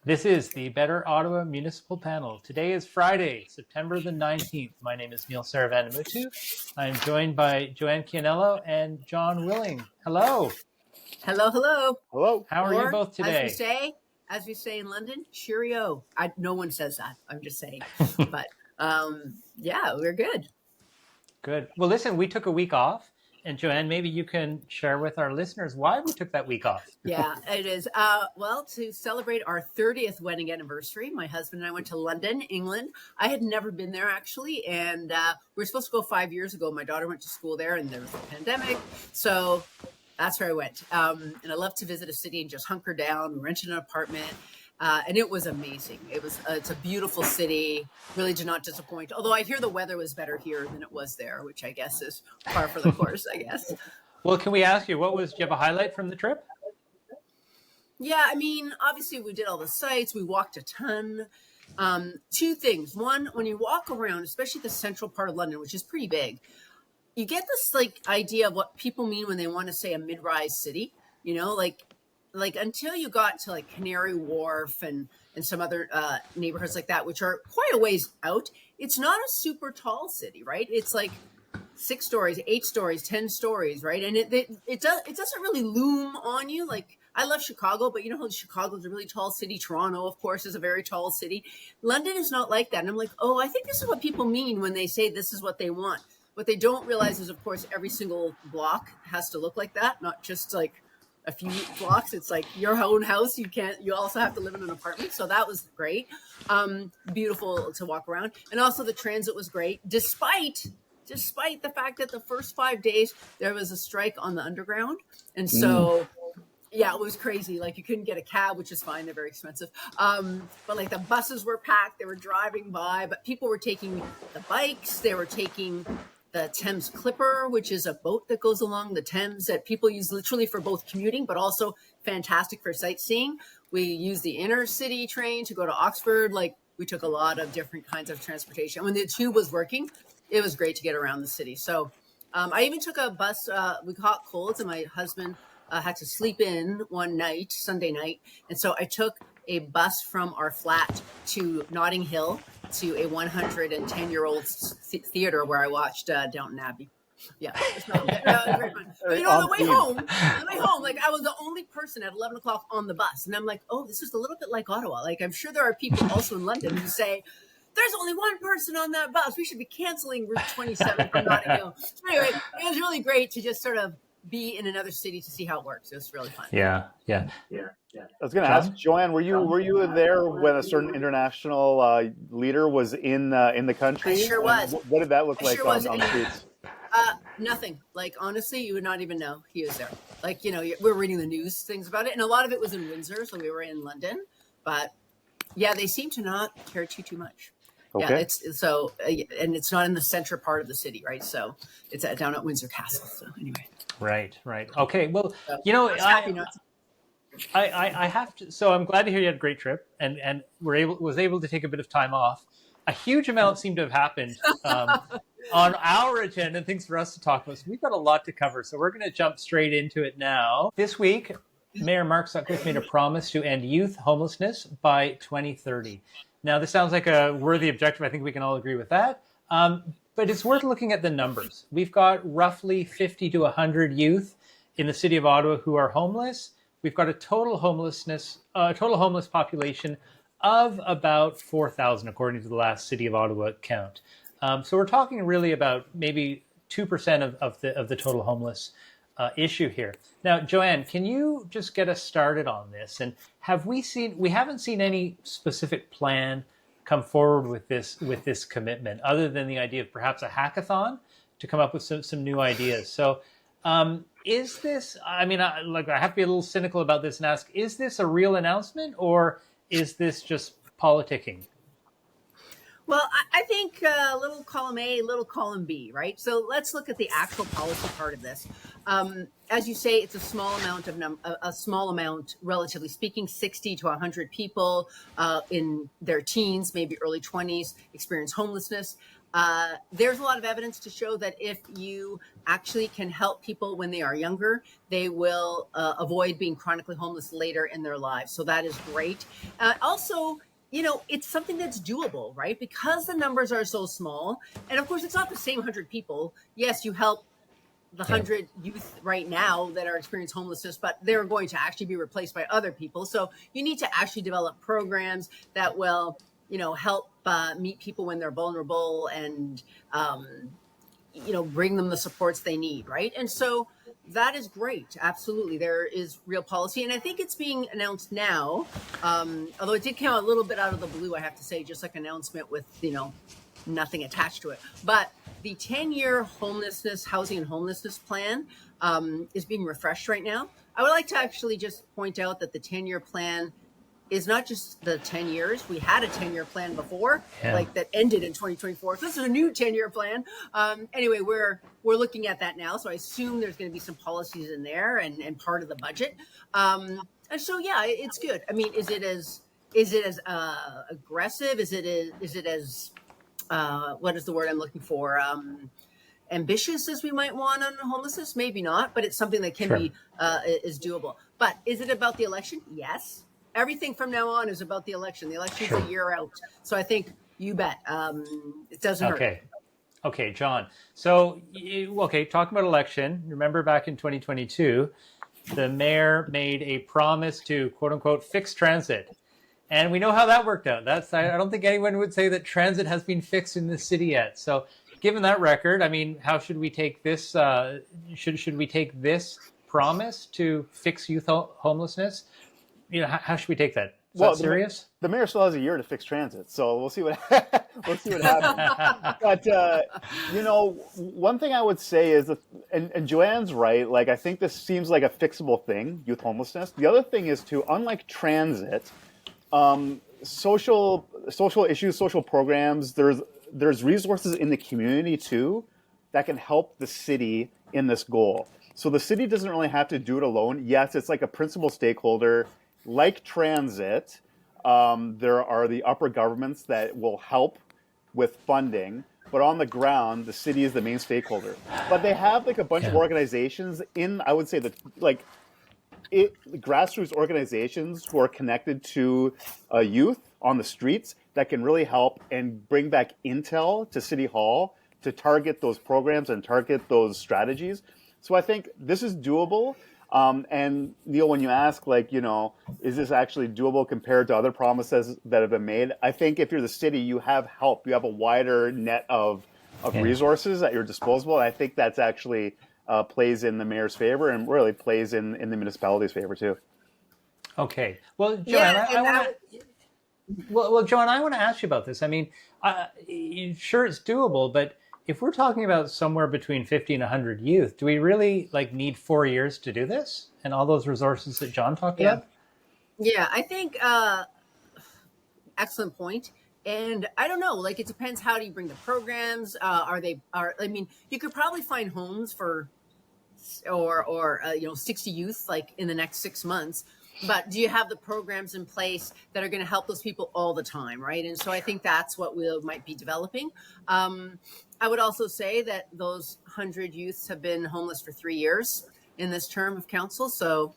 This is the Better Ottawa Municipal Panel. Today is Friday, September the 19th. My name is Neil Saravanamutu. I'm joined by Joanne Chianello and John Willing. Hello. Hello, hello. Hello. How are you both today? As we say in London, cheerio. No one says that. I'm just saying. But yeah, we're good. Good. Well, listen, we took a week off. And Joanne, maybe you can share with our listeners why we took that week off. Yeah, it is. Well, to celebrate our 30th wedding anniversary, my husband and I went to London, England. I had never been there, actually. And we were supposed to go 5 years ago. My daughter went to school there, and there was a pandemic. So that's where I went. And I love to visit a city and just hunker down. We rented an apartment. And it was amazing. It's a beautiful city. Really did not disappoint. Although I hear the weather was better here than it was there, which I guess is par for the course, I guess. Well, can we ask you, do you have a highlight from the trip? Yeah, I mean, obviously we did all the sites. We walked a ton. Two things. One, when you walk around, especially the central part of London, which is pretty big, you get this idea of what people mean when they want to say a mid-rise city, like until you got to Canary Wharf and some other neighborhoods like that, which are quite a ways out, it's not a super tall city, right? It's 6 stories, 8 stories, 10 stories, right? And it doesn't really loom on you. I love Chicago, but you know how Chicago's a really tall city. Toronto, of course, is a very tall city. London is not like that. And I'm like, I think this is what people mean when they say this is what they want. What they don't realize is, of course, every single block has to look like that, not just a few blocks. It's your own house. You also have to live in an apartment. So that was great. Beautiful to walk around. And also the transit was great, despite the fact that the first 5 days there was a strike on the underground. And so, yeah, it was crazy. You couldn't get a cab, which is fine. They're very expensive. But the buses were packed. They were driving by, but people were taking the bikes. They were taking the Thames Clipper, which is a boat that goes along the Thames that people use literally for both commuting, but also fantastic for sightseeing. We use the inner city train to go to Oxford. We took a lot of different kinds of transportation. When the tube was working, it was great to get around the city. So I even took a bus. We caught colds, and my husband had to sleep in one night, Sunday night. And so I took a bus from our flat to Notting Hill to a 110-year-old theater where I watched Downton Abbey. Yeah, it was very fun. But on the way home, I was the only person at 11 o'clock on the bus. And I'm like, this is a little bit like Ottawa. I'm sure there are people also in London who say, there's only one person on that bus. We should be canceling Route 27 from Notting Hill. Anyway, it was really great to just sort of be in another city to see how it works. It was really fun. Yeah. I was going to ask Joanne, were you there when a certain international leader was in the country? I sure was. What did that look like on the streets? Nothing. Honestly, you would not even know he was there. We're reading the news things about it, and a lot of it was in Windsor, so we were in London. But yeah, they seem to not care too much. Okay. Yeah, it's so, and it's not in the center part of the city, right? So it's down at Windsor Castle. So anyway. Right. Okay. Well, I have to. So I'm glad to hear you had a great trip, and was able to take a bit of time off. A huge amount seemed to have happened on our agenda and things for us to talk about. So we've got a lot to cover. So we're going to jump straight into it now. This week, Mayor Mark Sutcliffe made a promise to end youth homelessness by 2030. Now, this sounds like a worthy objective. I think we can all agree with that. But it's worth looking at the numbers. We've got roughly 50 to 100 youth in the city of Ottawa who are homeless. We've got a total homeless population of about 4,000, according to the last City of Ottawa count. So we're talking really about maybe 2% of the total homeless issue here. Now, Joanne, can you just get us started on this? And we haven't seen any specific plan come forward with this commitment, other than the idea of perhaps a hackathon to come up with some new ideas. So is this, I have to be a little cynical about this and ask, is this a real announcement, or is this just politicking? Well, I think little column A, little column B, right? So let's look at the actual policy part of this. As you say, it's a small amount, relatively speaking, 60 to 100 people in their teens, maybe early 20s, experience homelessness. There's a lot of evidence to show that if you actually can help people when they are younger, they will avoid being chronically homeless later in their lives. So that is great. Also, it's something that's doable, right? Because the numbers are so small. And of course, it's not the same 100 people. Yes, you help the 100 youth right now that are experiencing homelessness, but they're going to actually be replaced by other people. So you need to actually develop programs that will, help meet people when they're vulnerable and, bring them the supports they need, right? And so that is great. Absolutely. There is real policy. And I think it's being announced now, although it did come a little bit out of the blue, I have to say, just like an announcement with, nothing attached to it. But the 10-year housing and homelessness plan is being refreshed right now. I would like to actually just point out that the 10-year plan is not just the 10 years. We had a 10-year plan before, that ended in 2024. So this is a new 10-year plan. Anyway, we're looking at that now. So I assume there's going to be some policies in there and part of the budget. And so, yeah, it's good. I mean, is it as aggressive? Is it as what is the word I'm looking for? Ambitious as we might want on homelessness? Maybe not, but it's something that can be is doable. But is it about the election? Yes. Everything from now on is about the election. The election's a year out. So I think you bet it doesn't hurt. Okay, John. So, talking about election, remember back in 2022, the mayor made a promise to, quote unquote, fix transit. And we know how that worked out. I don't think anyone would say that transit has been fixed in this city yet. So given that record, I mean, how should we take this? Should we take this promise to fix youth homelessness? How should we take that? Is that serious? The mayor still has a year to fix transit, so we'll see what happens. But one thing I would say is that, and Joanne's right. Like, I think this seems like a fixable thing, youth homelessness. The other thing is unlike transit, social issues, social programs. There's resources in the community too that can help the city in this goal. So the city doesn't really have to do it alone. Yes, it's like a principal stakeholder. Like transit, there are the upper governments that will help with funding, but on the ground, the city is the main stakeholder. But they have like a bunch of organizations I would say grassroots organizations who are connected to youth on the streets that can really help and bring back intel to City Hall to target those programs and target those strategies. So I think this is doable. And Neil, when you ask, is this actually doable compared to other promises that have been made? I think if you're the city, you have help. You have a wider net of resources at your disposal. And I think that's actually plays in the mayor's favor and really plays in the municipality's favor too. Okay. Well, Joanne, Joanne, I want to ask you about this. I mean, sure, it's doable, but if we're talking about somewhere between 50 and 100 youth, do we really need 4 years to do this and all those resources that John talked about? Yeah, I think excellent point. And I don't know, it depends. How do you bring the programs? You could probably find homes for or 60 youth in the next 6 months. But do you have the programs in place that are going to help those people all the time, right? And so I think that's what we might be developing. I would also say that those 100 youths have been homeless for 3 years in this term of council. So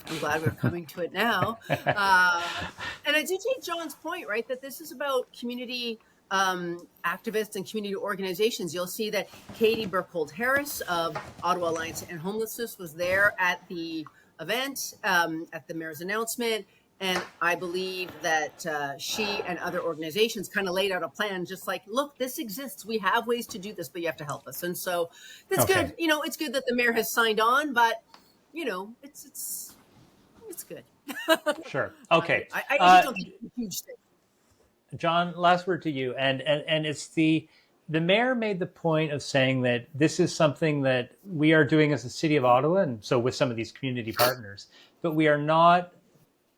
I'm glad we're coming to it now. And I do take John's point, right, that this is about community activists and community organizations. You'll see that Katie Burkhold-Harris of Ottawa Alliance to End Homelessness was there at the event, at the mayor's announcement. And I believe that she and other organizations kind of laid out a plan, just like, look, this exists. We have ways to do this, but you have to help us. And so it's good. It's good that the mayor has signed on, but it's good. Sure. Okay. I just don't think it's a huge thing. John, last word to you. And it's the mayor made the point of saying that this is something that we are doing as the city of Ottawa, and so with some of these community partners, but we are not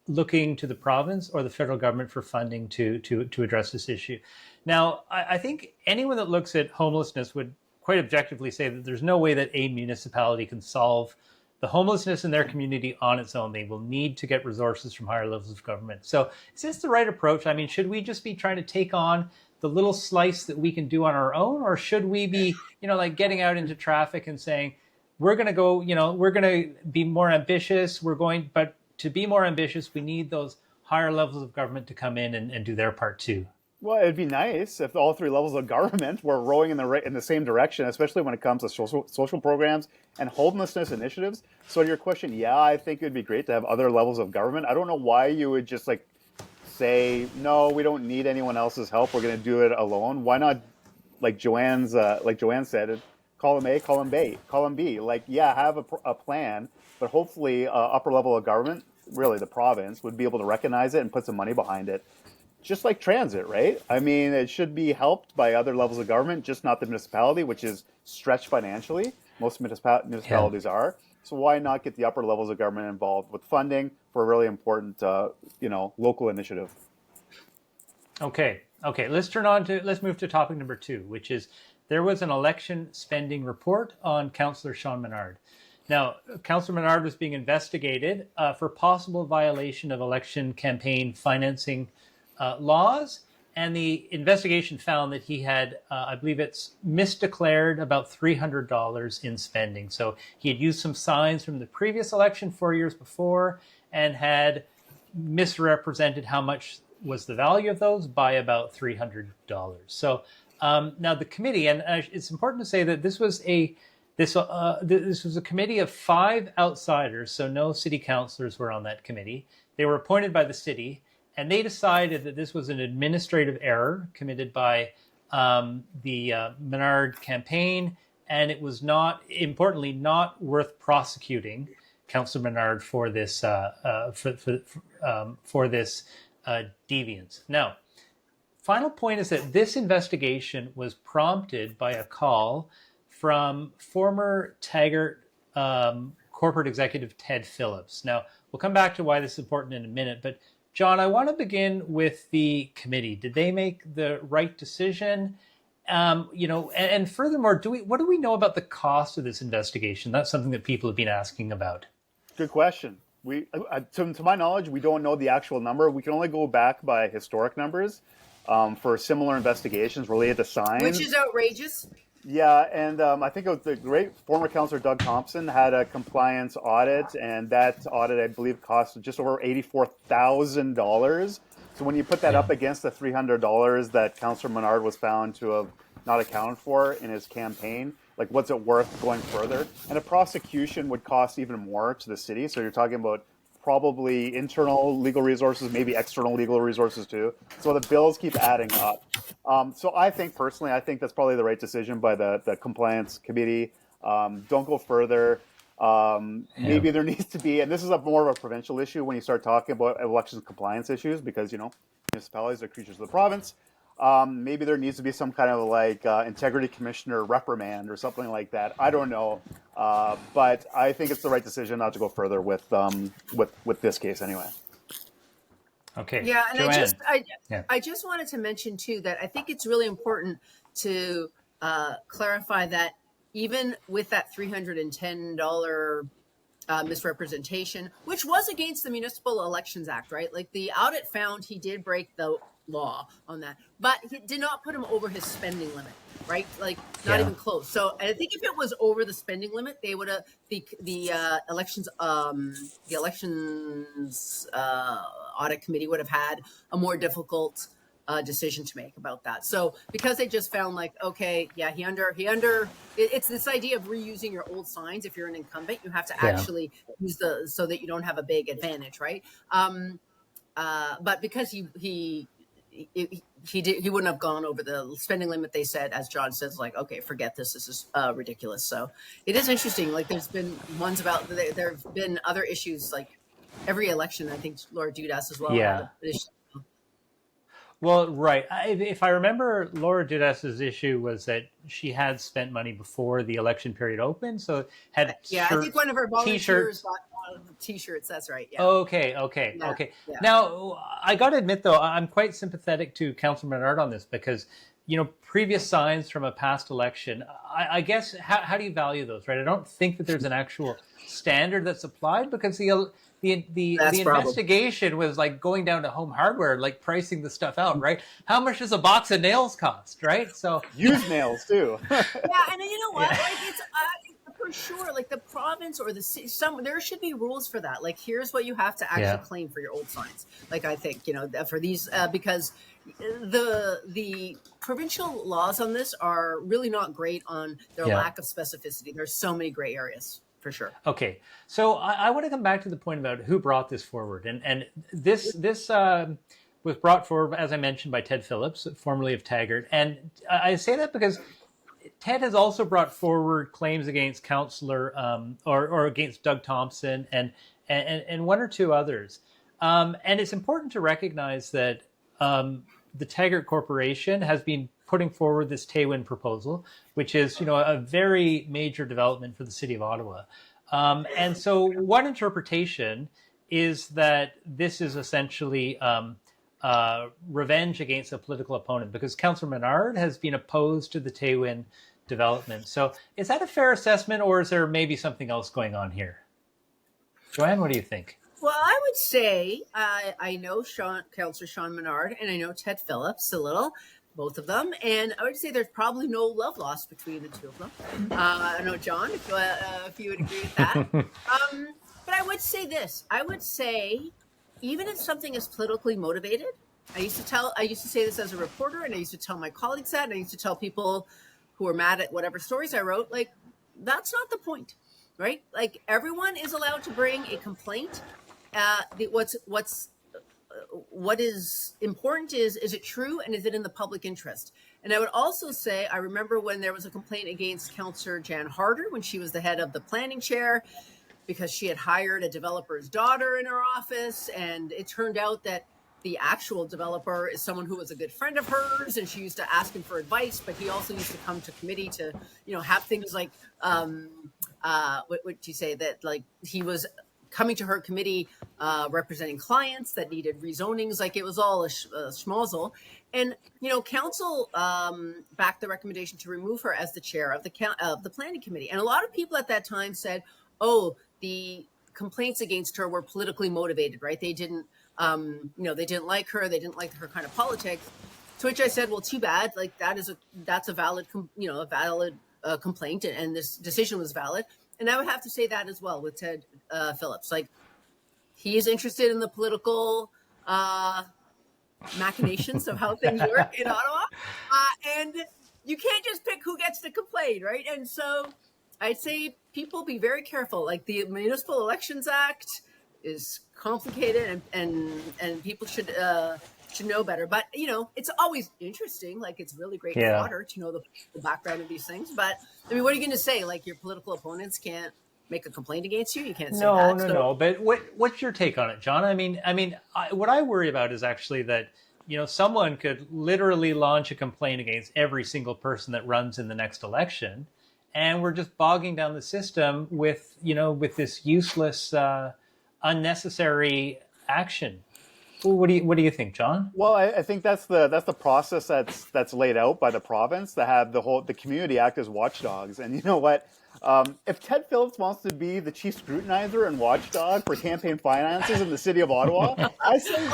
looking to the province or the federal government for funding to address this issue. Now, I think anyone that looks at homelessness would quite objectively say that there's no way that a municipality can solve the homelessness in their community on its own. They will need to get resources from higher levels of government. So is this the right approach? I mean, should we just be trying to take on the little slice that we can do on our own, or should we be, like getting out into traffic and saying, we're going to go, we're going to be more ambitious. But to be more ambitious, we need those higher levels of government to come in and do their part too. Well, it'd be nice if all three levels of government were rowing in the same direction, especially when it comes to social programs and homelessness initiatives. So to your question, yeah, I think it'd be great to have other levels of government. I don't know why you would just say, no, we don't need anyone else's help. We're going to do it alone. Why not, like Joanne said, column A, column B, have a plan, but hopefully upper level of government, really the province, would be able to recognize it and put some money behind it. Just like transit, right? I mean, it should be helped by other levels of government, just not the municipality, which is stretched financially. Most municipalities are. So why not get the upper levels of government involved with funding for a really important, local initiative? Okay. Let's move to topic number 2, which is there was an election spending report on Councillor Sean Menard. Now, Councillor Menard was being investigated for possible violation of election campaign financing laws, and the investigation found that he had, I believe it's misdeclared about $300 in spending. So he had used some signs from the previous election 4 years before and had misrepresented how much was the value of those by about $300. So now the committee, and it's important to say that this was a committee of 5 outsiders, so no city councillors were on that committee. They were appointed by the city. And they decided that this was an administrative error committed by the Menard campaign, and it was not worth prosecuting Councillor Menard for this deviance. Now, final point is that this investigation was prompted by a call from former Taggart corporate executive Ted Phillips. Now, we'll come back to why this is important in a minute, but John, I want to begin with the committee. Did they make the right decision? And furthermore, what do we know about the cost of this investigation? That's something that people have been asking about. Good question. To my knowledge, we don't know the actual number. We can only go back by historic numbers for similar investigations related to signs. Which is outrageous. Yeah, and I think it was the great former councillor Doug Thompson had a compliance audit, and that audit, I believe, cost just over $84,000. So when you put that up against the $300 that Councillor Menard was found to have not accounted for in his campaign, what's it worth going further? And a prosecution would cost even more to the city. So you're talking about probably internal legal resources, maybe external legal resources too. So the bills keep adding up. So I think that's probably the right decision by the compliance committee. Don't go further. Maybe there needs to be, and this is more of a provincial issue when you start talking about elections compliance issues, because, municipalities are creatures of the province. Maybe there needs to be some kind of integrity commissioner reprimand or something like that. I don't know. But I think it's the right decision not to go further with this case anyway. Okay. Yeah, and Joanne. I just wanted to mention too that I think it's really important to clarify that even with that $310 misrepresentation, which was against the Municipal Elections Act, right? The audit found he did break the law on that, but he did not put him over his spending limit, right? Not even close. So I think if it was over the spending limit, they would have the elections audit committee would have had a more difficult decision to make about that. So because they just found it's this idea of reusing your old signs. If you're an incumbent, you have to actually use so that you don't have a big advantage, right? But because he wouldn't have gone over the spending limit, they said, as John says, okay, forget this. This is ridiculous. So it is interesting. There's been ones about, there have been other issues, every election. I think Laura Dudas as well. Yeah. Well, right. If I remember, Laura Dudas's issue was that she had spent money before the election period opened. So had I think one of her volunteers got T-shirts. That's right. Yeah. Okay. Yeah. Now, I got to admit, though, I'm quite sympathetic to Councillor Menard on this because, previous signs from a past election, I guess, how do you value those, right? I don't think that there's an actual standard that's applied because the That's the problem. investigation was like going down to Home Hardware, like pricing the stuff out, right? How much does a box of nails cost, right? So Used nails too. Yeah, and then you know what? Yeah. Like it's for sure. Like the province or the city, there should be rules for that. Like here's what you have to actually Yeah. claim for your old signs. Like I think for these because the provincial laws on this are really not great on their Yeah. lack of specificity. There's so many gray areas for sure. Okay, so I want to come back to the point about who brought this forward, and this was brought forward, as I mentioned, by Ted Phillips, formerly of Taggart, and I say that because Ted has also brought forward claims against Councillor or against Doug Thompson and one or two others, and it's important to recognize that the Taggart Corporation has been putting forward this Taywin proposal, which is, a very major development for the city of Ottawa. And so one interpretation is that this is essentially revenge against a political opponent, because Councillor Menard has been opposed to the Taywin development. So is that a fair assessment, or is there maybe something else going on here? Joanne, what do you think? Well, I would say I know Councillor Sean Menard and I know Ted Phillips a little, both of them, and I would say there's probably no love lost between the two of them. I don't know, John, if you would agree with that. But I would say this. I would say even if something is politically motivated, I used to say this as a reporter, and I used to tell my colleagues that, and I used to tell people who were mad at whatever stories I wrote, like, that's not the point, right? Like, everyone is allowed to bring a complaint. What is important is it true, and is it in the public interest? And I would also say, I remember when there was a complaint against Councillor Jan Harder when she was the head of the planning chair, because she had hired a developer's daughter in her office, and it turned out that the actual developer is someone who was a good friend of hers, and she used to ask him for advice, but he also used to come to committee to, have things like, what would you say, that like he was coming to her committee representing clients that needed rezonings. Like, it was all a schmozzle. And, council backed the recommendation to remove her as the chair of the planning committee. And a lot of people at that time said, oh, the complaints against her were politically motivated, right? They didn't, they didn't like her. They didn't like her kind of politics. To which I said, well, too bad. Like, that's a valid, complaint, and this decision was valid. And I would have to say that as well with Ted Phillips. Like, he is interested in the political machinations of how things work in Ottawa. And you can't just pick who gets to complain, right? And so I'd say people be very careful. Like, the Municipal Elections Act is complicated, and people should know better. But, it's always interesting. Like, it's really great fodder to know the background of these things. But, I mean, what are you going to say? Like, your political opponents can't make a complaint against you? You can't say that. No. But what's your take on it, John? I mean, what I worry about is actually that, someone could literally launch a complaint against every single person that runs in the next election. And we're just bogging down the system with this useless, unnecessary action. What do you think, John? Well, I think that's the process that's laid out by the province, to have the community act as watchdogs. And you know what? If Ted Phillips wants to be the chief scrutinizer and watchdog for campaign finances in the city of Ottawa, I say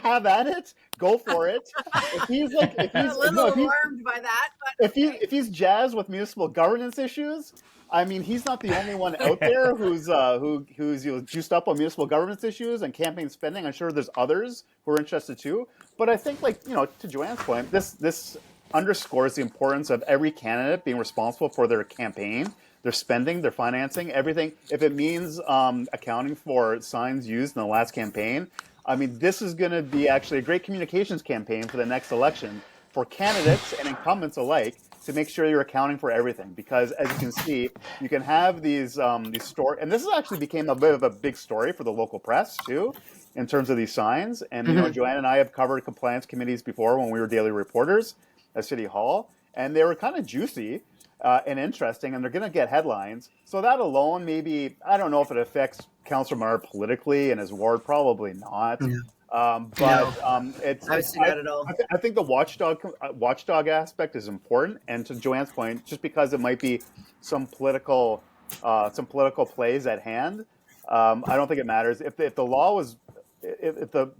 have at it. Go for it. If he's alarmed by that, but if he's jazzed with municipal governance issues, I mean, he's not the only one out there who's juiced up on municipal governance issues and campaign spending. I'm sure there's others who are interested too. But I think, to Joanne's point, this underscores the importance of every candidate being responsible for their campaign, their spending, their financing, everything. If it means accounting for signs used in the last campaign, I mean, this is going to be actually a great communications campaign for the next election for candidates and incumbents alike, to make sure you're accounting for everything. Because as you can see, you can have these stories, and this has actually became a bit of a big story for the local press too, in terms of these signs. And Joanne and I have covered compliance committees before when we were daily reporters at City Hall, and they were kind of juicy and interesting, and they're going to get headlines. So that alone, maybe, I don't know if it affects Councillor Menard politically and his ward, probably not. It's I would say not at all. I think the watchdog aspect is important, and to Joanne's point, just because it might be some political plays at hand, I don't think it matters. If the law was, if the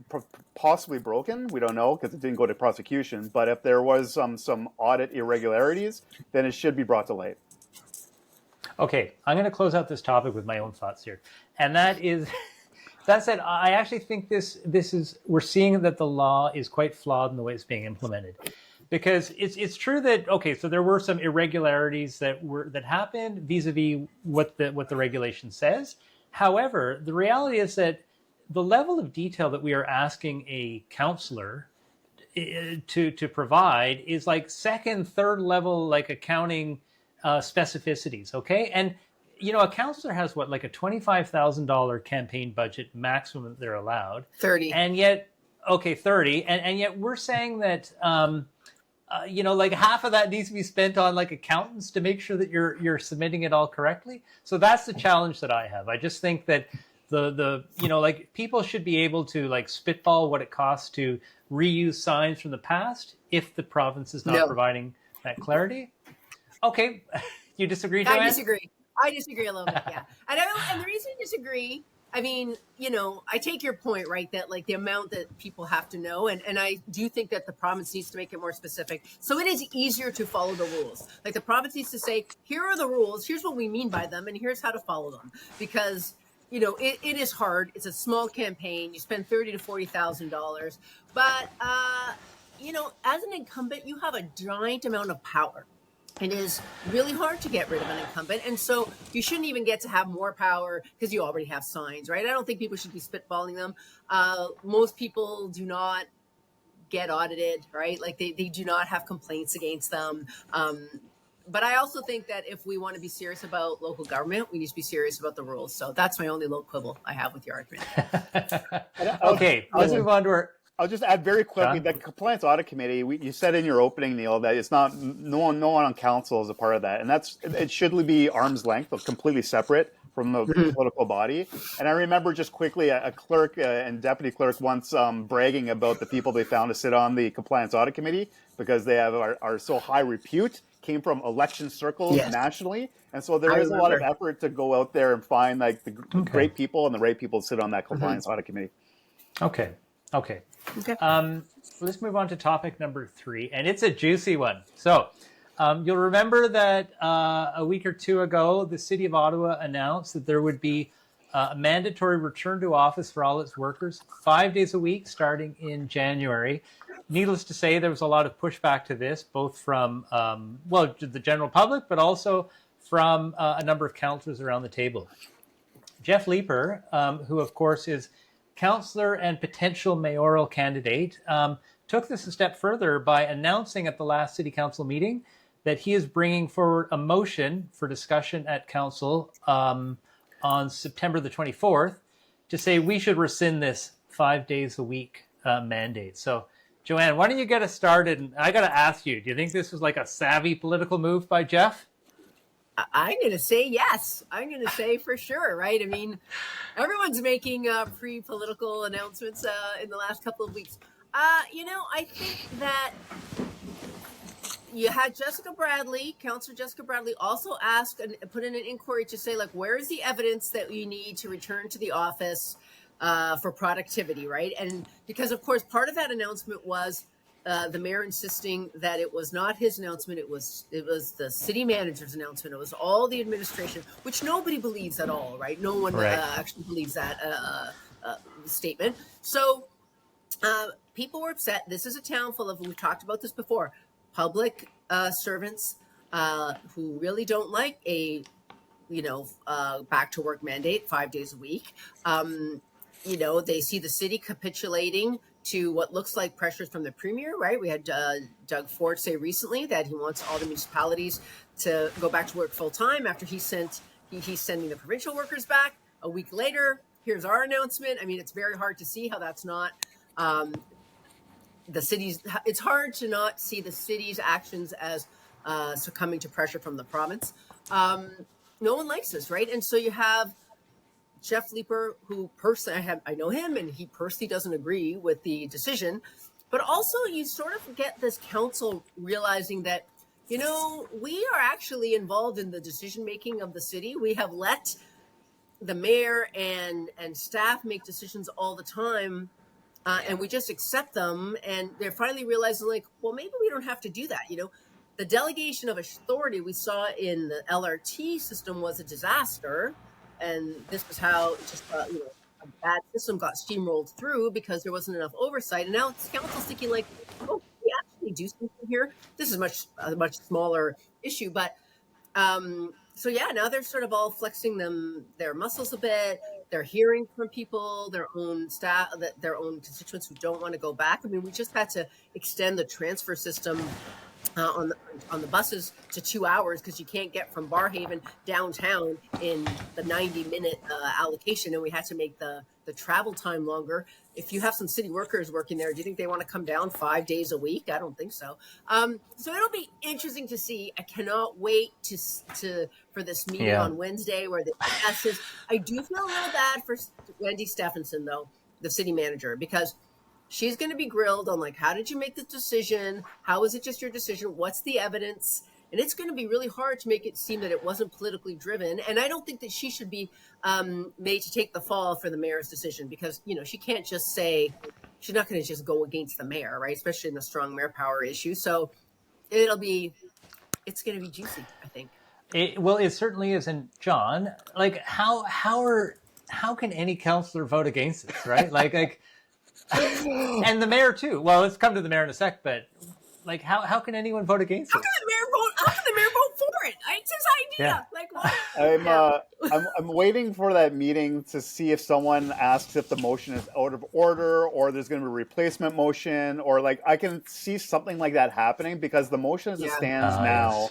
possibly broken, we don't know because it didn't go to prosecution. But if there was some audit irregularities, then it should be brought to light. Okay, I'm going to close out this topic with my own thoughts here, and that is, that said, I actually think this is, we're seeing that the law is quite flawed in the way it's being implemented, because it's true that, okay, so there were some irregularities that happened vis-a-vis what the regulation says. However, the reality is that the level of detail that we are asking a councillor to provide is like second, third level, like accounting specificities. Okay, and a councillor has what, like a $25,000 campaign budget maximum that they're allowed. 30. And yet, okay, 30, and yet we're saying that like half of that needs to be spent on like accountants to make sure that you're submitting it all correctly. So that's the challenge that I have. I just think that the like people should be able to like spitball what it costs to reuse signs from the past if the province is not providing that clarity. Okay, you disagree, Joanne? I disagree a little bit, yeah. And the reason I disagree, I mean, I take your point, right, that like the amount that people have to know, and I do think that the province needs to make it more specific. So it is easier to follow the rules. Like the province needs to say, here are the rules, here's what we mean by them, and here's how to follow them. Because, it is hard. It's a small campaign. You spend $30,000 to $40,000. But, as an incumbent, you have a giant amount of power. It is really hard to get rid of an incumbent. And so you shouldn't even get to have more power because you already have signs, right? I don't think people should be spitballing them. Most people do not get audited, right? Like they do not have complaints against them. But I also think that if we want to be serious about local government, we need to be serious about the rules. So that's my only little quibble I have with your argument. Okay, let's move on to our... I'll just add very quickly John? that Compliance Audit Committee. You said in your opening, Neil, that it's not no one on council is a part of that, and it should be arm's length, but completely separate from the political body. And I remember just quickly a clerk and deputy clerk once bragging about the people they found to sit on the Compliance Audit Committee because they are so high repute, came from election circles nationally, and so there is a lot of effort to go out there and find like the great people and the right people to sit on that Compliance Audit Committee. Okay. Let's move on to topic number 3, and it's a juicy one. So you'll remember that a week or two ago, the City of Ottawa announced that there would be a mandatory return to office for all its workers 5 days a week starting in January. Needless to say, there was a lot of pushback to this, both from, the general public, but also from a number of councillors around the table. Jeff Leiper, who of course is councillor and potential mayoral candidate, took this a step further by announcing at the last City Council meeting that he is bringing forward a motion for discussion at Council on September the 24th to say we should rescind this 5 days a week mandate. So, Joanne, why don't you get us started? And I got to ask you, do you think this was like a savvy political move by Jeff? I'm going to say yes. I'm going to say for sure, right? I mean, everyone's making pre-political announcements in the last couple of weeks. I think that you had Councillor Jessica Bradley also ask and put in an inquiry to say, like, where is the evidence that you need to return to the office for productivity, right? And because, of course, part of that announcement was the mayor insisting that it was not his announcement, it was the city manager's announcement. It was all the administration, which nobody believes at all, right? No one actually believes that statement. So people were upset. This is a town full of, we've talked about this before, public servants who really don't like a back to work mandate 5 days a week. They see the city capitulating to what looks like pressures from the premier, right? We had Doug Ford say recently that he wants all the municipalities to go back to work full time after he's sending the provincial workers back. A week later, here's our announcement. I mean, it's very hard to see how that's not the city's. It's hard to not see the city's actions as succumbing to pressure from the province. No one likes this, right? And so you have Jeff Leiper, who personally, I know him, and he personally doesn't agree with the decision. But also, you sort of get this council realizing that, we are actually involved in the decision making of the city. We have let the mayor and staff make decisions all the time, and we just accept them. And they're finally realizing, like, well, maybe we don't have to do that. The delegation of authority we saw in the LRT system was a disaster, and this was how just a bad system got steamrolled through because there wasn't enough oversight. And now council's thinking, like, oh, we actually do something here. This is a much smaller issue, but so yeah, now they're sort of all flexing their muscles a bit. They're hearing from people, their own staff, their own constituents who don't want to go back. I mean, we just had to extend the transfer system on the buses to 2 hours because you can't get from Barhaven downtown in the 90-minute allocation, and we had to make the travel time longer. If you have some city workers working there, do you think they want to come down 5 days a week? I don't think so. So it'll be interesting to see. I cannot wait for this meeting on Wednesday where the is. I do feel a little bad for Wendy Stephenson, though, the city manager, because she's going to be grilled on, like, how did you make this decision? How is it just your decision? What's the evidence? And it's going to be really hard to make it seem that it wasn't politically driven. And I don't think that she should be made to take the fall for the mayor's decision because, she can't just say, she's not going to just go against the mayor, right? Especially in the strong mayor power issue. So it's going to be juicy, I think. Well, it certainly is. And John, like, how can any councillor vote against this, right? like. And the mayor too. Well, let's come to the mayor in a sec, but like, how can anyone vote against it? How can the mayor vote for it? It's his idea. Yeah. Like, what? I'm waiting for that meeting to see if someone asks if the motion is out of order or there's going to be a replacement motion, or like I can see something like that happening because the motion as it stands now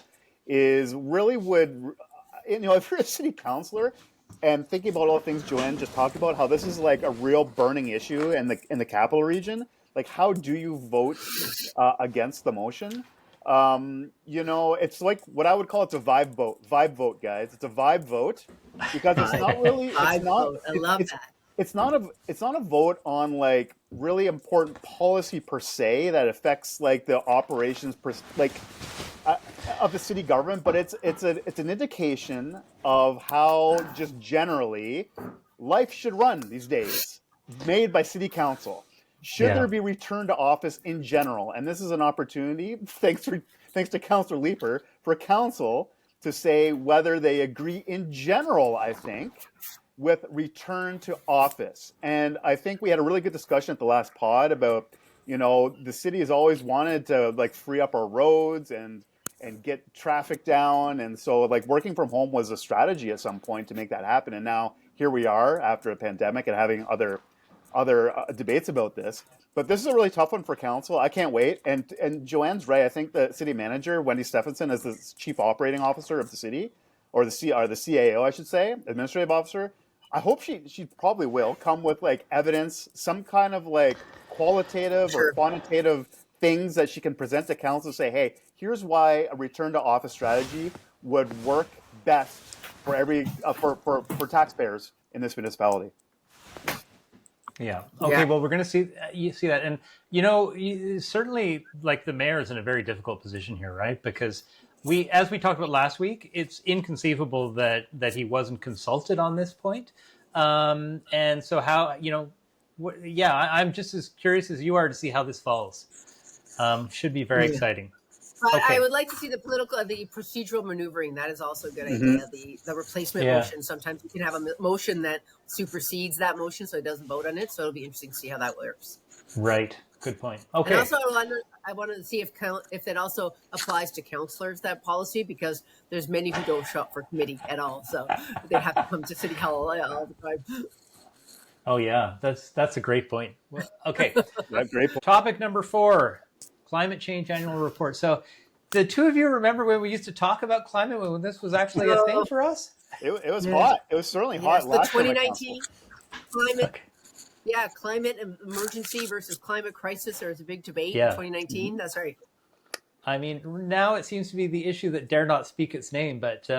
is really if you're a city councillor. And thinking about all the things Joanne just talked about, how this is like a real burning issue in the capital region. Like, how do you vote against the motion? It's like what I would call it's a vibe vote. Vibe vote, guys. It's a vibe vote because it's not really. I love that. It's not a vote on like really important policy per se that affects like the operations of the city government, but it's an indication of how just generally life should run these days, made by city council. Should there be return to office in general? And this is an opportunity, thanks to Councillor Leiper, for council to say whether they agree in general, I think, with return to office. And I think we had a really good discussion at the last pod about, the city has always wanted to like free up our roads and get traffic down. And so like working from home was a strategy at some point to make that happen. And now here we are after a pandemic and having other debates about this. But this is a really tough one for council. I can't wait. And Joanne's right. I think the city manager, Wendy Stephenson, as the chief operating officer of the city, or the CAO, I should say, administrative officer, I hope she probably will come with like evidence, some kind of like qualitative or quantitative things that she can present to council to say, hey, here's why a return to office strategy would work best for for taxpayers in this municipality. Yeah. Okay. Well, we're going to see that, and certainly like the mayor is in a very difficult position here, right? Because as we talked about last week, it's inconceivable that he wasn't consulted on this point, and so how I'm just as curious as you are to see how this falls. Should be very exciting. I would like to see the procedural maneuvering. That is also a good idea. The replacement motion. Sometimes you can have a motion that supersedes that motion, so it doesn't vote on it. So it'll be interesting to see how that works. Right. Good point. Okay. And also, I wanted to see if that also applies to councillors, that policy, because there's many who don't show up for committee at all, so they have to come to City Hall all the time. Oh yeah, that's a great point. Well, okay. Great point. Topic number 4. Climate change annual report. So the two of you remember when we used to talk about climate, when this was actually a thing for us? It was hot. It was certainly hot last the 2019 climate. Yeah, climate emergency versus climate crisis. There was a big debate in 2019. That's right. I mean, now it seems to be the issue that dare not speak its name, but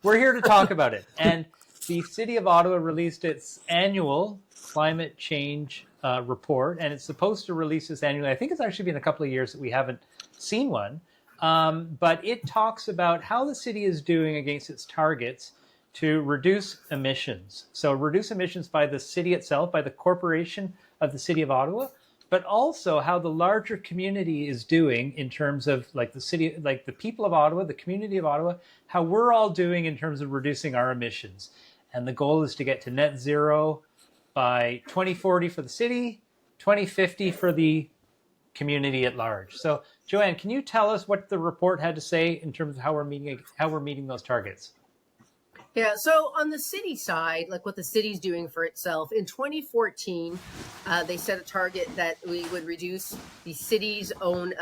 we're here to talk about it. And the City of Ottawa released its annual climate change report, and it's supposed to release this annually. I think it's actually been a couple of years that we haven't seen one, but it talks about how the city is doing against its targets to reduce emissions. So reduce emissions by the city itself, by the corporation of the City of Ottawa, but also how the larger community is doing in terms of like the city, like the people of Ottawa, the community of Ottawa, how we're all doing in terms of reducing our emissions. And the goal is to get to net zero by 2040 for the city, 2050 for the community at large. So Joanne, can you tell us what the report had to say in terms of how we're meeting those targets? Yeah, so on the city side, like what the city's doing for itself, in 2014, they set a target that we would reduce the city's own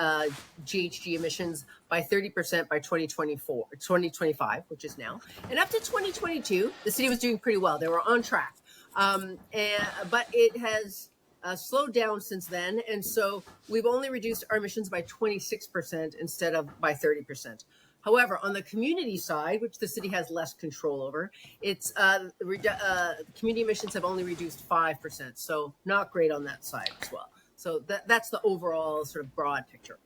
GHG emissions by 30% by 2025, which is now. And up to 2022, the city was doing pretty well. They were on track. But it has slowed down since then. And so we've only reduced our emissions by 26% instead of by 30%. However, on the community side, which the city has less control over, it's community emissions have only reduced 5%. So not great on that side as well. So that's the overall sort of broad picture.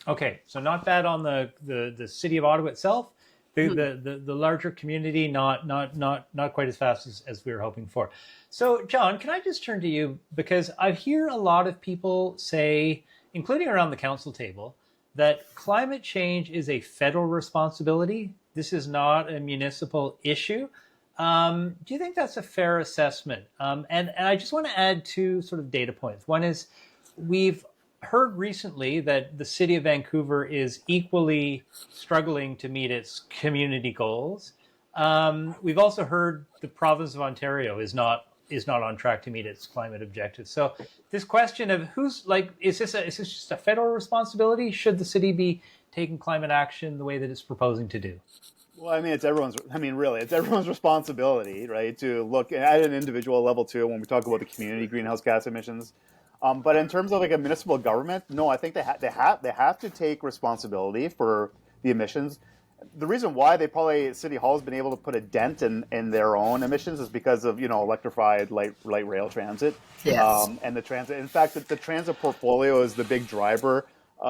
Okay, so not bad on the City of Ottawa itself. The larger community, not quite as fast as we were hoping for. So, John, can I just turn to you, because I hear a lot of people say, including around the council table, that climate change is a federal responsibility. This is not a municipal issue. Do you think that's a fair assessment? And I just want to add two sort of data points. One is we've heard recently that the city of Vancouver is equally struggling to meet its community goals. We've also heard the province of Ontario is not on track to meet its climate objectives. So this question of who's like, is this just a federal responsibility? Should the city be taking climate action the way that it's proposing to do? Well, I mean, it's everyone's responsibility, right, to look at an individual level too when we talk about the community greenhouse gas emissions. But in terms of like a municipal government, no, I think they have to take responsibility for the emissions. The reason why City Hall has been able to put a dent in their own emissions is because of electrified light rail transit. Yes. And the transit. In fact, the transit portfolio is the big driver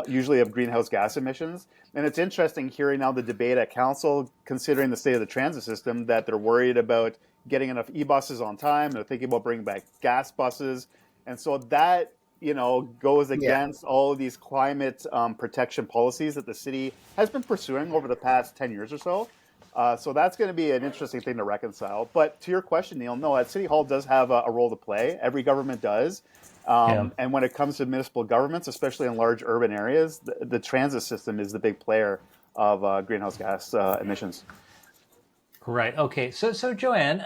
usually of greenhouse gas emissions. And it's interesting hearing now the debate at council, considering the state of the transit system, that they're worried about getting enough e-buses on time. They're thinking about bringing back gas buses. And so that, goes against all of these climate protection policies that the city has been pursuing over the past 10 years or so. So that's going to be an interesting thing to reconcile. But to your question, Neil, no, City Hall does have a role to play. Every government does. And when it comes to municipal governments, especially in large urban areas, the transit system is the big player of greenhouse gas emissions. Right. Okay. So Joanne,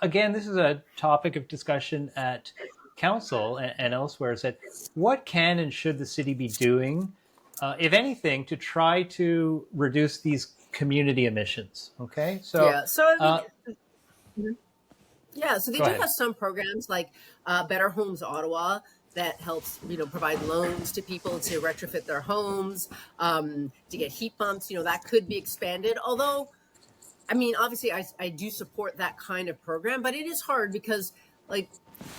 again, this is a topic of discussion at council and elsewhere, is that what can and should the city be doing, if anything, to try to reduce these community emissions? Okay. So so they do have some programs like Better Homes Ottawa that helps, provide loans to people to retrofit their homes, to get heat pumps. That could be expanded. Although, I mean, obviously, I do support that kind of program, but it is hard because, like,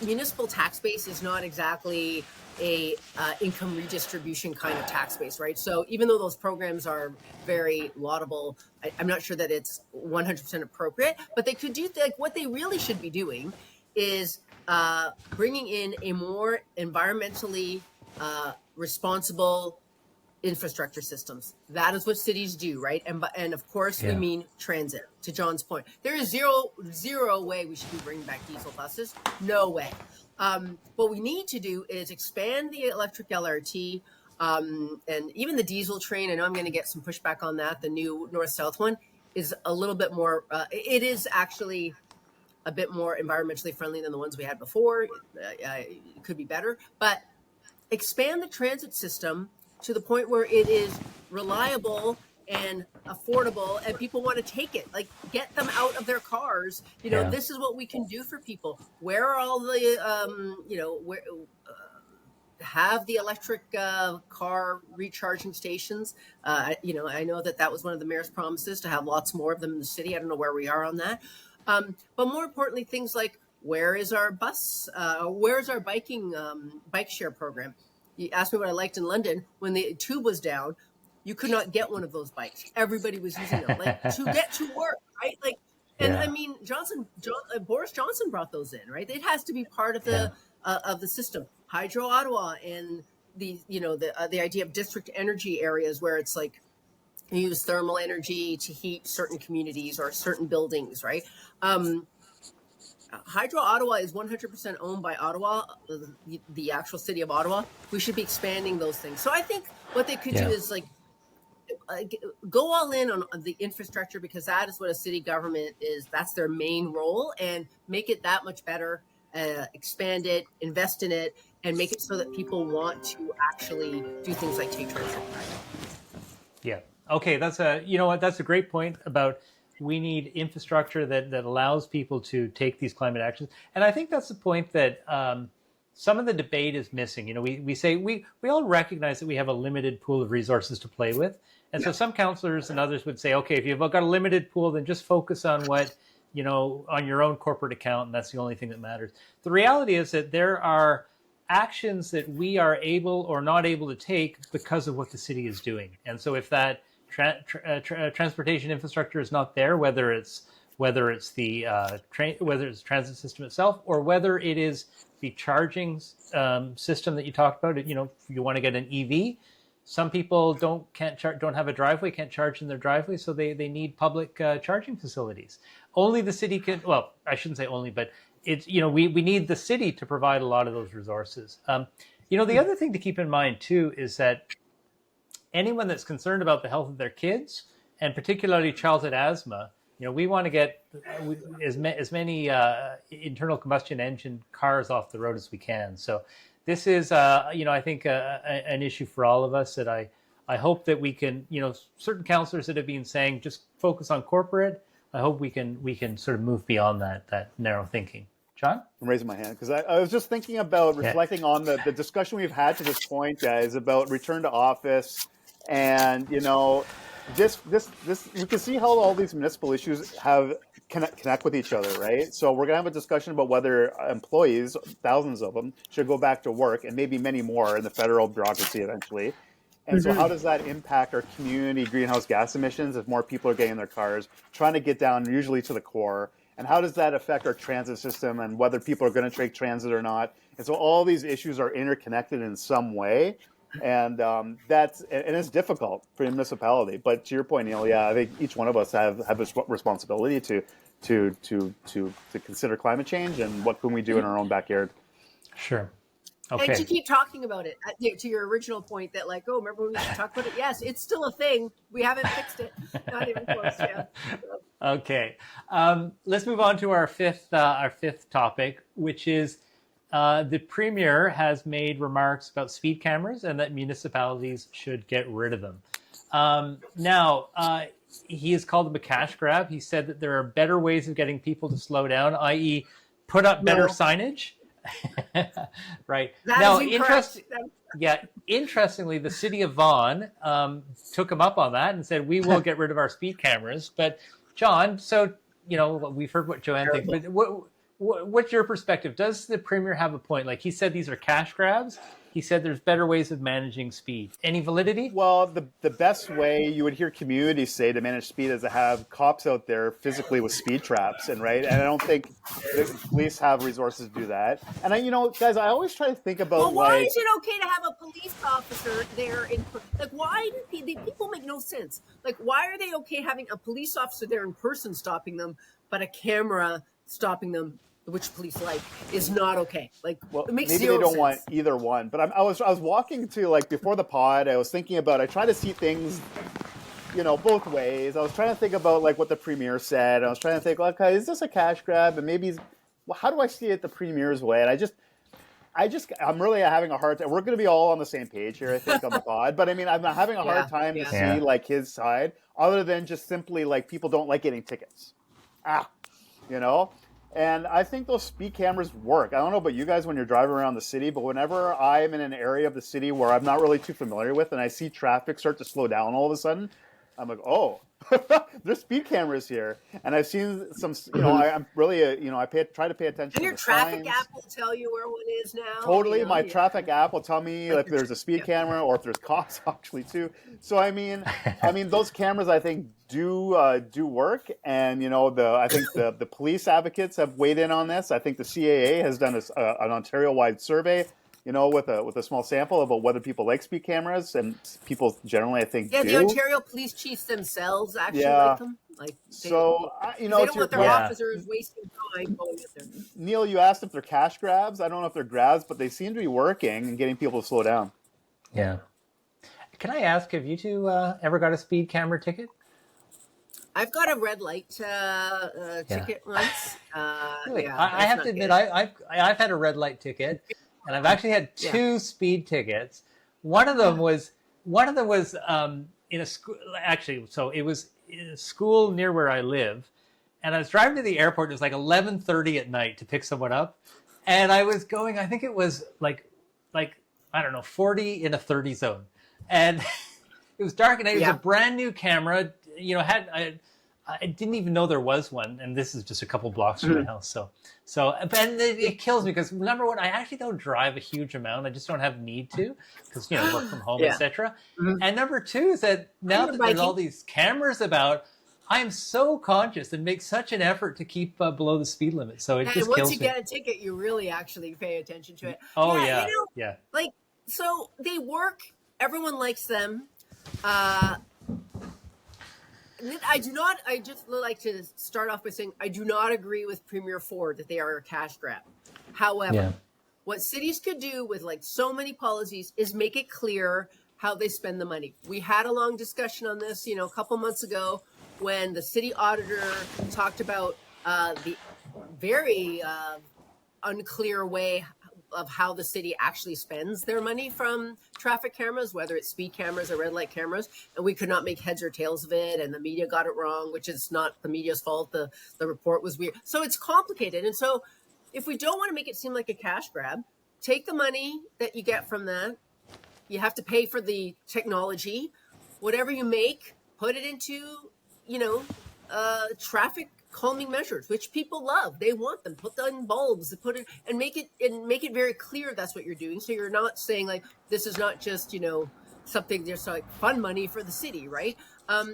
municipal tax base is not exactly a income redistribution kind of tax base, right? So even though those programs are very laudable, I'm not sure that it's 100% appropriate, but they could do, like, what they really should be doing is bringing in a more environmentally responsible infrastructure systems. That is what cities do, right? And of course, we mean transit. To John's point, there is zero way we should be bringing back diesel buses. No way. What we need to do is expand the electric LRT, and even the diesel train. I know I'm going to get some pushback on that. The new north-south one is a little bit more. It is actually a bit more environmentally friendly than the ones we had before. It could be better, but expand the transit system to the point where it is reliable and affordable and people want to take it, like get them out of their cars. This is what we can do for people. Where are all the, have the electric car recharging stations. I know that was one of the mayor's promises to have lots more of them in the city. I don't know where we are on that. But more importantly, things like where is our bus, where's our bike share program? You asked me what I liked in London. When the tube was down, you could not get one of those bikes. Everybody was using them, like, to get to work, right? Like, And Yeah. I mean, Boris Johnson brought those in, right? It has to be part of the system. Hydro Ottawa and the idea of district energy areas where it's like you use thermal energy to heat certain communities or certain buildings, right? Hydro Ottawa is 100% owned by Ottawa, the actual city of Ottawa. We should be expanding those things. So I think what they could do is like go all in on the infrastructure, because that is what a city government is. That's their main role, and make it that much better, expand it, invest in it, and make it so that people want to actually do things like take transit. Yeah. Okay. That's a great point about we need infrastructure that allows people to take these climate actions. And I think that's the point that some of the debate is missing. We say we all recognize that we have a limited pool of resources to play with. And so some councillors and others would say, okay, if you've got a limited pool, then just focus on what, on your own corporate account, and that's the only thing that matters. The reality is that there are actions that we are able or not able to take because of what the city is doing. And so if that transportation infrastructure is not there, whether it's the whether it's the transit system itself, or whether it is the charging system that you talked about, if you want to get an EV, some people don't have a driveway, can't charge in their driveway, so they need public charging facilities. Only the city can. Well, I shouldn't say only, but it's we need the city to provide a lot of those resources. The other thing to keep in mind too is that anyone that's concerned about the health of their kids, and particularly childhood asthma, we want to get as many internal combustion engine cars off the road as we can. So this is, I think an issue for all of us that I hope that we can, certain councillors that have been saying just focus on corporate. I hope we can sort of move beyond that narrow thinking. John? I'm raising my hand because I was just thinking about reflecting on the discussion we've had to this point, guys, about return to office. And, this you can see how all these municipal issues connect with each other, right? So we're going to have a discussion about whether employees, thousands of them, should go back to work, and maybe many more in the federal bureaucracy eventually. And so how does that impact our community greenhouse gas emissions if more people are getting in their cars, trying to get down usually to the core? And how does that affect our transit system and whether people are going to take transit or not? And so all these issues are interconnected in some way. And it's difficult for a municipality. But to your point, Neil, I think each one of us have a responsibility to consider climate change and what can we do in our own backyard. Sure. Okay. And to keep talking about it, to your original point that remember when we should talk about it? Yes, it's still a thing. We haven't fixed it. Not even close yet. Okay. Let's move on to our fifth topic, which is the Premier has made remarks about speed cameras and that municipalities should get rid of them. Now, he has called them a cash grab. He said that there are better ways of getting people to slow down, i.e. put up better signage. Right. Now, interestingly, the city of Vaughan took him up on that and said, we will get rid of our speed cameras. But John, so, we've heard what Joanne thinks, but what's your perspective? Does the Premier have a point? Like he said, these are cash grabs. He said there's better ways of managing speed. Any validity? Well, the best way you would hear communities say to manage speed is to have cops out there physically with speed traps, and I don't think the police have resources to do that. And guys, I always try to think about well, why is it okay to have a police officer there why do people make no sense? Why are they okay having a police officer there in person stopping them, but a camera stopping them, which police is not okay? Well, it makes maybe zero they don't sense. want either one. But I was walking to before the pod. I was thinking about. I try to see things, both ways. I was trying to think about what the Premier said. I was trying to think, okay, is this a cash grab? And maybe, how do I see it the Premier's way? And I'm really having a hard time. We're going to be all on the same page here, I think, on the pod. But I'm having a hard time to see his side, other than just simply people don't like getting tickets. And I think those speed cameras work. I don't know about you guys when you're driving around the city, but whenever I'm in an area of the city where I'm not really too familiar with and I see traffic start to slow down all of a sudden, I'm like, oh, There's speed cameras here, and I've seen some. I'm really, I try to pay attention And to your the traffic signs. app will tell you where one is now. Totally, my traffic app will tell me if there's a speed Yeah. camera or if there's cops actually too. So I mean, those cameras I think do work, and I think the police advocates have weighed in on this. I think the CAA has done an Ontario-wide survey, with a small sample about whether people like speed cameras, and people generally I think Yeah, do. the Ontario police chiefs themselves actually Yeah. like them. Like they, So they don't want their Yeah. officers wasting time going in there. Neil, you asked if they're cash grabs. I don't know if they're grabs, but they seem to be working and getting people to slow down. Yeah. Can I ask, have you two ever got a speed camera ticket? I've got a red light ticket once. Really? Yeah, I have to not admit, good. I've had a red light ticket, and I've actually had two speed tickets. One of them was in a school. Actually, so it was in a school near where I live, and I was driving to the airport. It was like 11:30 at night to pick someone up, and I was going. I think it was like I don't know, 40 in a 30 zone, and it was dark, and it was a brand new camera. I didn't even know there was one, and this is just a couple blocks from my house. So, and it kills me because number one, I actually don't drive a huge amount. I just don't have need to because work from home, etc. And number two is that now that there's all these cameras about, I am so conscious and make such an effort to keep below the speed limit. So it just kills me. Once you get a ticket, you really actually pay attention to it. Oh yeah. Like, so they work. Everyone likes them. I just like to start off by saying I do not agree with Premier Ford that they are a cash grab. However, what cities could do with like so many policies is make it clear how they spend the money. We had a long discussion on this, a couple months ago when the city auditor talked about the very unclear way of how the city actually spends their money from traffic cameras, whether it's speed cameras or red light cameras, and we could not make heads or tails of it, and the media got it wrong, which is not the media's fault. The report was weird. So it's complicated. And so if we don't want to make it seem like a cash grab, take the money that you get from that. You have to pay for the technology. Whatever you make, put it into, traffic calming measures, which people love. They want them. Put them in bulbs, put it and make it very clear that's what you're doing. So you're not saying like this is not just something just like fun money for the city, right?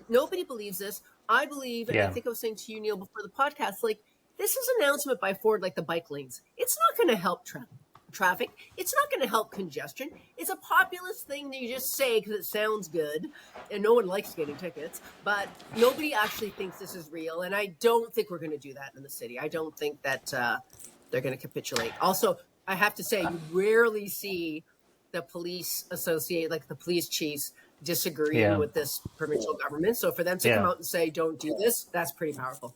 Nobody believes this. I believe, and I think I was saying to you, Neil, before the podcast, like this is an announcement by Ford, like the bike lanes. It's not going to help traffic. It's not going to help congestion. It's a populist thing that you just say because it sounds good, and no one likes getting tickets. But nobody actually thinks this is real, and I don't think we're going to do that in the city. I don't think that they're going to capitulate. Also, I have to say, you rarely see the police associate, like the police chiefs, disagreeing with this provincial government. So for them to come out and say, "Don't do this," that's pretty powerful.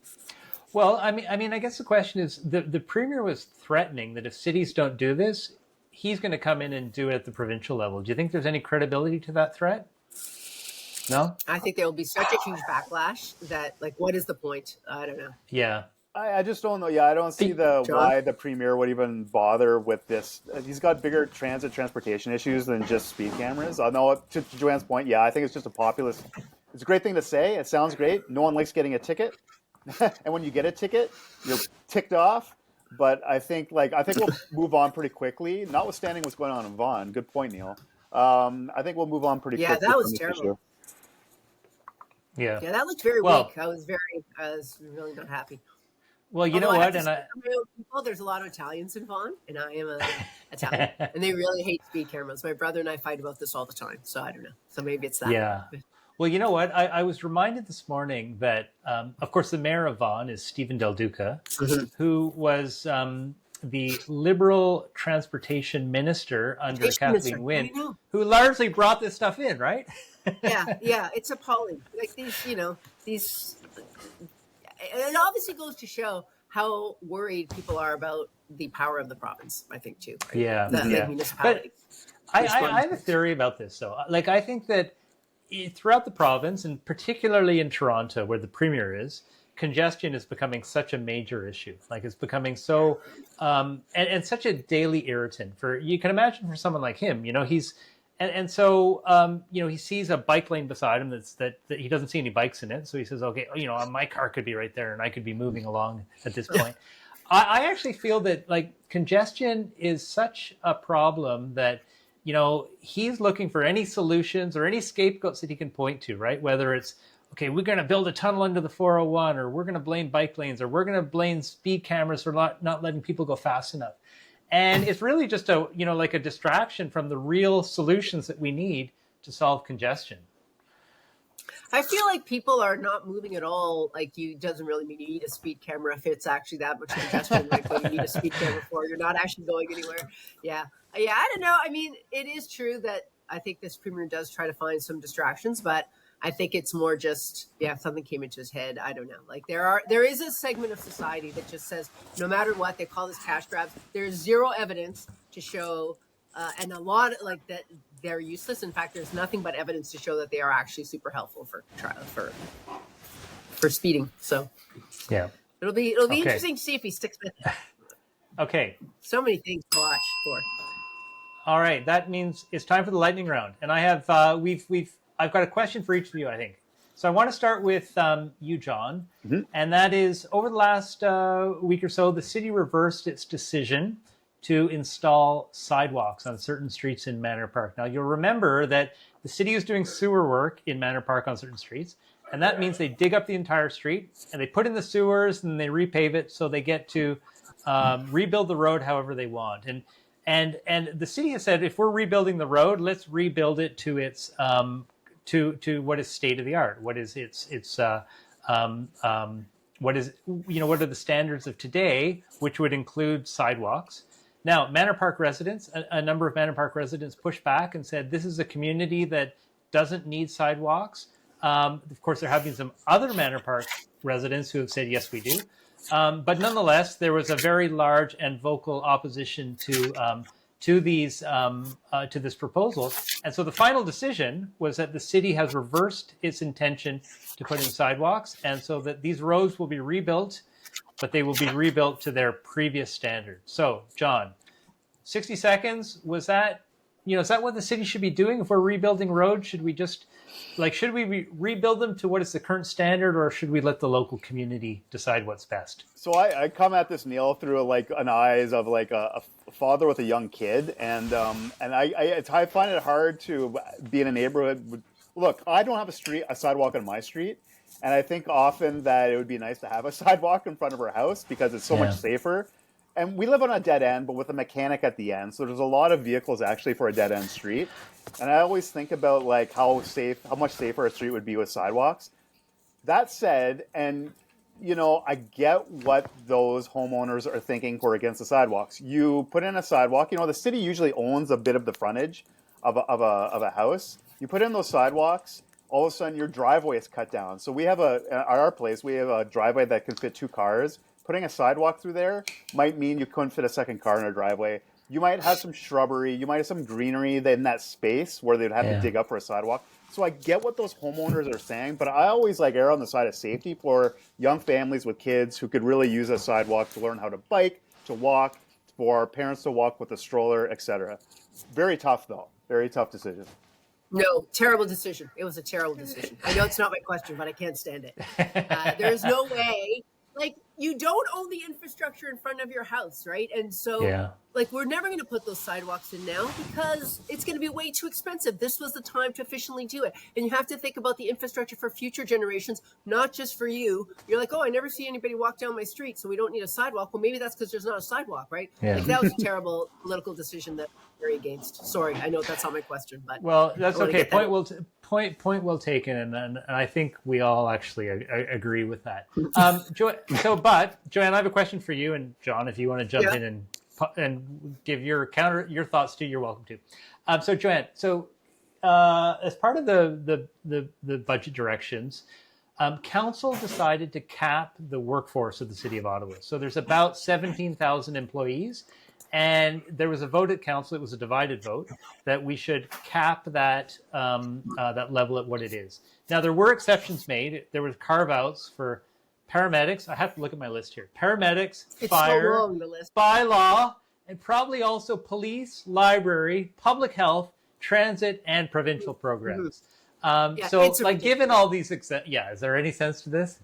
Well, I mean, I guess the question is the premier was threatening that if cities don't do this, he's going to come in and do it at the provincial level. Do you think there's any credibility to that threat? No? I think there will be such a huge backlash that, like, what is the point? I don't know. Yeah. I just don't know. Yeah, I don't see why the premier would even bother with this. He's got bigger transportation issues than just speed cameras. I know, to Joanne's point, I think it's just a populist. It's a great thing to say. It sounds great. No one likes getting a ticket. And when you get a ticket, you're ticked off. But I think we'll move on pretty quickly, notwithstanding what's going on in Vaughan. Good point, Neil. I think we'll move on pretty quickly. Yeah, that was terrible. Issue. Yeah, that looked very weak. I was really not happy. Well, you know what? There's a lot of Italians in Vaughan, and I am Italian, and they really hate speed cameras. My brother and I fight about this all the time, so I don't know. So maybe it's that. Yeah. Well, you know what? I was reminded this morning that, of course, the mayor of Vaughan is Stephen Del Duca, who was the Liberal transportation minister under Kathleen Wynne, who largely brought this stuff in, right? yeah, it's appalling. Like these. It obviously goes to show how worried people are about the power of the province, I think, too. Right? Yeah. The municipality. But I have a theory about this, though. Like, I think that throughout the province, and particularly in Toronto, where the premier is, congestion is becoming such a major issue. Like, it's becoming so, and such a daily irritant. You can imagine for someone like him, he's And so, he sees a bike lane beside him that he doesn't see any bikes in it. So he says, okay, my car could be right there and I could be moving along at this point. I actually feel that like congestion is such a problem that, he's looking for any solutions or any scapegoats that he can point to, right? Whether it's, okay, we're going to build a tunnel under the 401, or we're going to blame bike lanes, or we're going to blame speed cameras for not letting people go fast enough. And it's really just like a distraction from the real solutions that we need to solve congestion. I feel like people are not moving at all. Like, doesn't really mean you need a speed camera if it's actually that much congestion. Like, what you need a speed camera for, you're not actually going anywhere. Yeah. I don't know. I mean, it is true that I think this premier does try to find some distractions, but I think it's more just, something came into his head. I don't know. Like, there is a segment of society that just says, no matter what, they call this cash grabs. There's zero evidence to show, and a lot like that they're useless. In fact, there's nothing but evidence to show that they are actually super helpful for speeding. So yeah, it'll be interesting to see if he sticks with it. Okay. So many things to watch for. All right, that means it's time for the lightning round, and I have I've got a question for each of you, I think. So I want to start with you, John, and that is, over the last week or so, the city reversed its decision to install sidewalks on certain streets in Manor Park. Now, you'll remember that the city is doing sewer work in Manor Park on certain streets, and that means they dig up the entire street, and they put in the sewers, and they repave it, so they get to rebuild the road however they want. And the city has said, if we're rebuilding the road, let's rebuild it to its to what is state of the art. What is what are the standards of today, which would include sidewalks. Now, Manor Park residents, a number of Manor Park residents pushed back and said, this is a community that doesn't need sidewalks. Of course, there have been some other Manor Park residents who have said, yes, we do. But nonetheless, there was a very large and vocal opposition to this proposal. And so the final decision was that the city has reversed its intention to put in sidewalks, and so that these roads will be rebuilt, but they will be rebuilt to their previous standards. So, John, 60 seconds, is that what the city should be doing if we're rebuilding roads? Should we rebuild them to what is the current standard, or should we let the local community decide what's best? So I come at this, Neil, through like an eyes of like a father with a young kid, and I find it hard to be in a neighborhood. Look, I don't have a sidewalk on my street, and I think often that it would be nice to have a sidewalk in front of our house because it's so much safer. And we live on a dead end, but with a mechanic at the end. So there's a lot of vehicles actually for a dead end street. And I always think about like how much safer a street would be with sidewalks. That said, and I get what those homeowners are thinking who are against the sidewalks. You put in a sidewalk, the city usually owns a bit of the frontage of a house. You put in those sidewalks, all of a sudden your driveway is cut down. So at our place, we have a driveway that can fit 2 cars. Putting a sidewalk through there might mean you couldn't fit a second car in a driveway. You might have some shrubbery. You might have some greenery in that space where they'd have to dig up for a sidewalk. So I get what those homeowners are saying, but I always err on the side of safety for young families with kids who could really use a sidewalk to learn how to bike, to walk, for parents to walk with a stroller, etc. Very tough, though. Very tough decision. No, terrible decision. It was a terrible decision. I know it's not my question, but I can't stand it. There's no way. Like, you don't own the infrastructure in front of your house, right? And so, we're never going to put those sidewalks in now because it's going to be way too expensive. This was the time to efficiently do it. And you have to think about the infrastructure for future generations, not just for you. You're like, oh, I never see anybody walk down my street, so we don't need a sidewalk. Well, maybe that's because there's not a sidewalk, right? Yeah. Like, that was a terrible political decision that I'm very against. Sorry, I know that's not my question, but well, that's okay. Point well taken, and I think we all actually agree with that. Joanne, I have a question for you, and John, if you want to jump in and give your thoughts too, you're welcome to. So Joanne, as part of the budget directions, council decided to cap the workforce of the city of Ottawa. So there's about 17,000 employees. And there was a vote at council. It was a divided vote that we should cap that level at what it is. Now, there were exceptions made. There were carve-outs for paramedics. I have to look at my list here. Paramedics, fire, so long, the list. bylaw, and probably also police, library, public health, transit, and provincial programs. Yeah, So, it's like, ridiculous. given all these, is there any sense to this?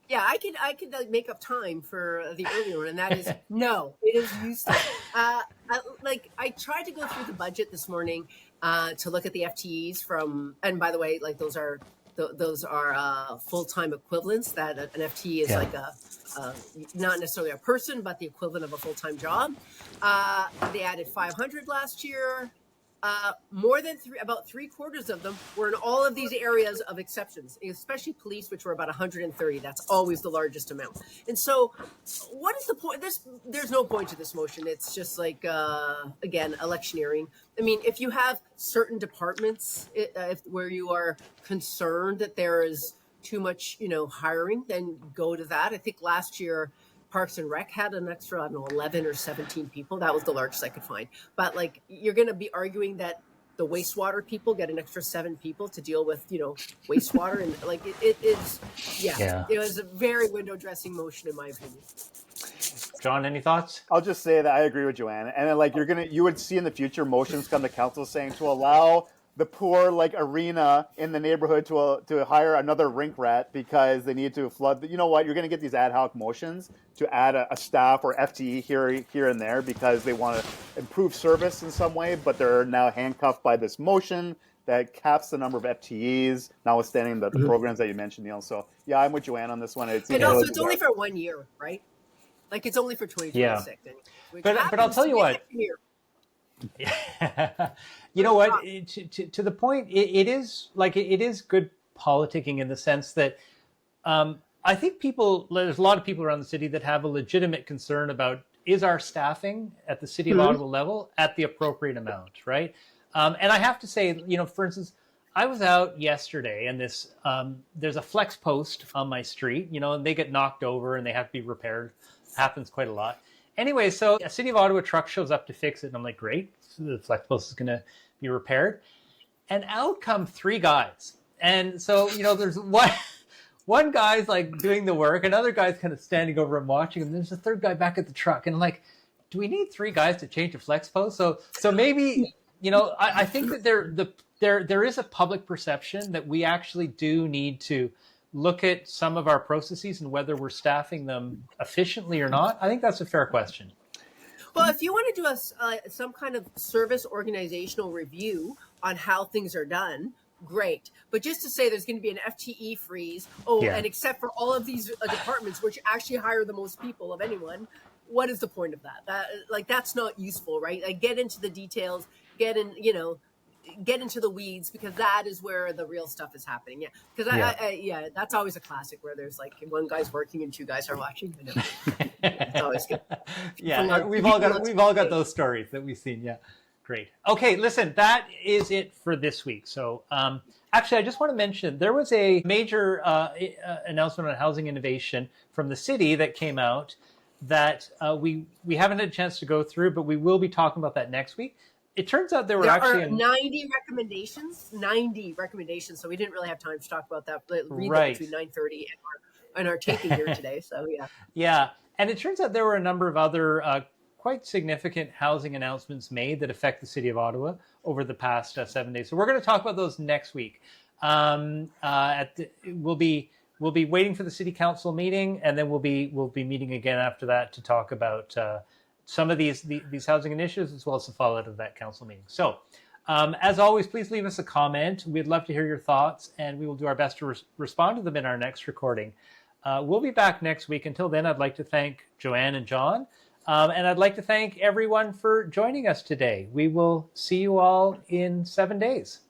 Yeah, I could like, make up time for the earlier one, and that is no, it is useless. I tried to go through the budget this morning to look at the FTEs from, and by the way, like those are full-time equivalents. That an FTE is like a not necessarily a person, but the equivalent of a full-time job. They added 500 last year. More than about 3/4 of them were in all of these areas of exceptions, especially police, which were about 130. That's always the largest amount. And so, what is the point? There's no point to this motion. It's just like, again, electioneering. I mean, if you have certain departments where you are concerned that there is too much, hiring, then go to that. I think last year, Parks and Rec had an extra, 11 or 17 people. That was the largest I could find. But like, you're going to be arguing that the wastewater people get an extra 7 people to deal with, wastewater. And like, it is, it was a very window dressing motion in my opinion. John, any thoughts? I'll just say that I agree with Joanne. And then, like, you would see in the future motions come to council saying to allow the poor arena in the neighborhood to hire another rink rat because they need to flood. You know what? You're going to get these ad hoc motions to add a staff or FTE here and there because they want to improve service in some way, but they're now handcuffed by this motion that caps the number of FTEs, notwithstanding the programs that you mentioned, Neil. So yeah, I'm with Joanne on this one. And also, it's only for 1 year, right? Like, it's only for 2026. Yeah. But I'll tell you what. Yeah. You know what? To the point, it is good politicking in the sense that I think there's a lot of people around the city that have a legitimate concern about, is our staffing at the City of Ottawa level at the appropriate amount, right? And I have to say, for instance, I was out yesterday and there's a flex post on my street, and they get knocked over and they have to be repaired. Happens quite a lot. Anyway, so a City of Ottawa truck shows up to fix it, and I'm like, great, so the flex post is going to be repaired. And out come 3 guys. And so, there's one guy's like doing the work, another guy's kind of standing over and watching, and there's a third guy back at the truck. And I'm like, do we need 3 guys to change a flex post? So maybe, I think that there is a public perception that we actually do need to look at some of our processes and whether we're staffing them efficiently or not. I think that's a fair question. Well, if you want to do some kind of service organizational review on how things are done, great. But just to say there's going to be an FTE freeze, and except for all of these departments, which actually hire the most people of anyone, what is the point of that? That's not useful, right? Like, get into the details, get into the weeds, because that is where the real stuff is happening. Yeah, because that's always a classic where there's like one guy's working and 2 guys are watching. It's always good. Yeah, we've all got those stories that we've seen. Yeah, great. Okay, listen, that is it for this week. So actually, I just want to mention there was a major announcement on housing innovation from the city that came out that we haven't had a chance to go through, but we will be talking about that next week. It turns out there are 90 recommendations. 90 recommendations. So we didn't really have time to talk about that. Read them between 9:30 and our taping here today. So yeah. Yeah, and it turns out there were a number of other quite significant housing announcements made that affect the City of Ottawa over the past 7 days. So we're going to talk about those next week. We'll be waiting for the City Council meeting, and then we'll be meeting again after that to talk about some of these housing initiatives, as well as the fallout of that council meeting. So, as always, please leave us a comment. We'd love to hear your thoughts, and we will do our best to respond to them in our next recording. We'll be back next week. Until then, I'd like to thank Joanne and John, and I'd like to thank everyone for joining us today. We will see you all in 7 days.